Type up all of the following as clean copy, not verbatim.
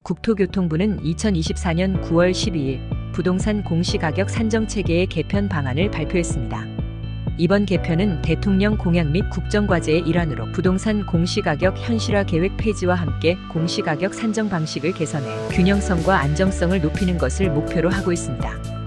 국토교통부는 2024년 9월 12일 부동산 공시가격 산정체계의 개편 방안을 발표했습니다. 이번 개편은 대통령 공약 및 국정과제의 일환으로 부동산 공시가격 현실화 계획 폐지와 함께 공시가격 산정 방식을 개선해 균형성과 안정성을 높이는 것을 목표로 하고 있습니다.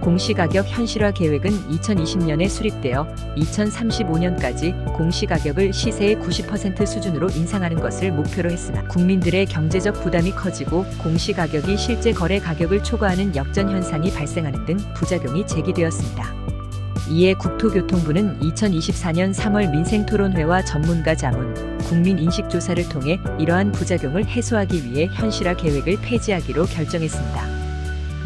공시가격 현실화 계획은 2020년에 수립되어 2035년까지 공시가격을 시세의 90% 수준으로 인상하는 것을 목표로 했으나 국민들의 경제적 부담이 커지고 공시가격이 실제 거래 가격을 초과하는 역전 현상이 발생하는 등 부작용이 제기되었습니다. 이에 국토교통부는 2024년 3월 민생토론회와 전문가 자문, 국민인식조사를 통해 이러한 부작용을 해소하기 위해 현실화 계획을 폐지하기로 결정했습니다.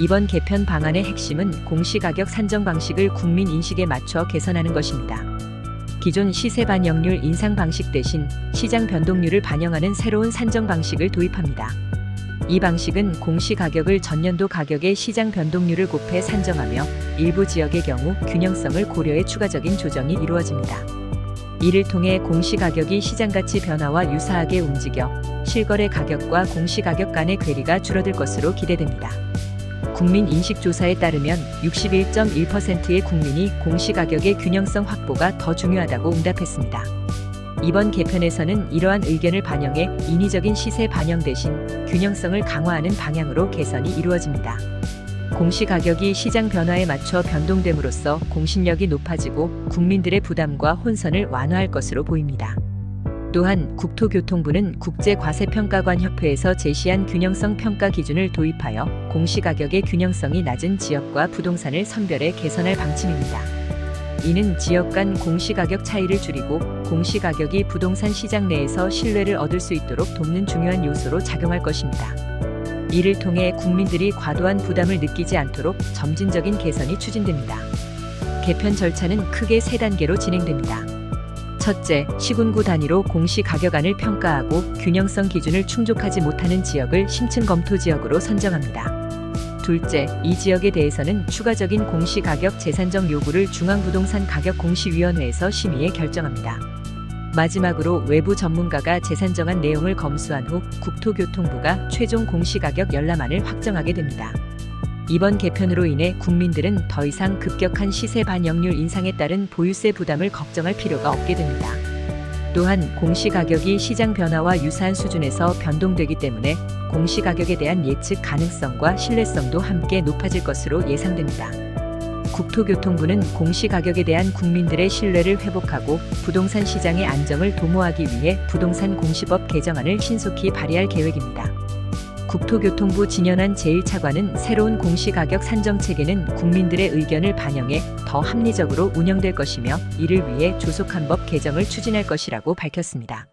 이번 개편 방안의 핵심은 공시가격 산정 방식을 국민 인식에 맞춰 개선하는 것입니다. 기존 시세 반영률 인상 방식 대신 시장 변동률을 반영하는 새로운 산정 방식을 도입합니다. 이 방식은 공시가격을 전년도 가격의 시장 변동률을 곱해 산정하며 일부 지역의 경우 균형성을 고려해 추가적인 조정이 이루어집니다. 이를 통해 공시가격이 시장가치 변화와 유사하게 움직여 실거래 가격과 공시가격 간의 괴리가 줄어들 것으로 기대됩니다. 국민인식조사에 따르면 61.1%의 국민이 공시가격의 균형성 확보가 더 중요하다고 응답했습니다. 이번 개편에서는 이러한 의견을 반영해 인위적인 시세 반영 대신 균형성을 강화하는 방향으로 개선이 이루어집니다. 공시가격이 시장 변화에 맞춰 변동됨으로써 공신력이 높아지고 국민들의 부담과 혼선을 완화할 것으로 보입니다. 또한 국토교통부는 국제과세평가관협회에서 제시한 균형성 평가 기준을 도입하여 공시가격의 균형성이 낮은 지역과 부동산을 선별해 개선할 방침입니다. 이는 지역 간 공시가격 차이를 줄이고 공시가격이 부동산 시장 내에서 신뢰를 얻을 수 있도록 돕는 중요한 요소로 작용할 것입니다. 이를 통해 국민들이 과도한 부담을 느끼지 않도록 점진적인 개선이 추진됩니다. 개편 절차는 크게 3단계로 진행됩니다. 첫째, 시군구 단위로 공시가격안을 평가하고 균형성 기준을 충족하지 못하는 지역을 심층 검토 지역으로 선정합니다. 둘째, 이 지역에 대해서는 추가적인 공시가격 재산정 요구를 중앙부동산가격공시위원회에서 심의해 결정합니다. 마지막으로 외부 전문가가 재산정한 내용을 검수한 후 국토교통부가 최종 공시가격 열람안을 확정하게 됩니다. 이번 개편으로 인해 국민들은 더 이상 급격한 시세 반영률 인상에 따른 보유세 부담을 걱정할 필요가 없게 됩니다. 또한 공시가격이 시장 변화와 유사한 수준에서 변동되기 때문에 공시가격에 대한 예측 가능성과 신뢰성도 함께 높아질 것으로 예상됩니다. 국토교통부는 공시가격에 대한 국민들의 신뢰를 회복하고 부동산 시장의 안정을 도모하기 위해 부동산 공시법 개정안을 신속히 발의할 계획입니다. 국토교통부 진현환 제1차관은 새로운 공시가격 산정체계는 국민들의 의견을 반영해 더 합리적으로 운영될 것이며 이를 위해 조속한 법 개정을 추진할 것이라고 밝혔습니다.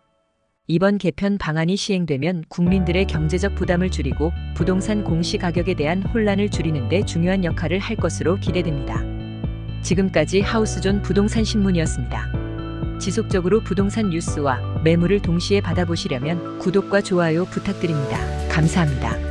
이번 개편 방안이 시행되면 국민들의 경제적 부담을 줄이고 부동산 공시가격에 대한 혼란을 줄이는 데 중요한 역할을 할 것으로 기대됩니다. 지금까지 하우스존 부동산 신문이었습니다. 지속적으로 부동산 뉴스와 매물을 동시에 받아보시려면 구독과 좋아요 부탁드립니다. 감사합니다.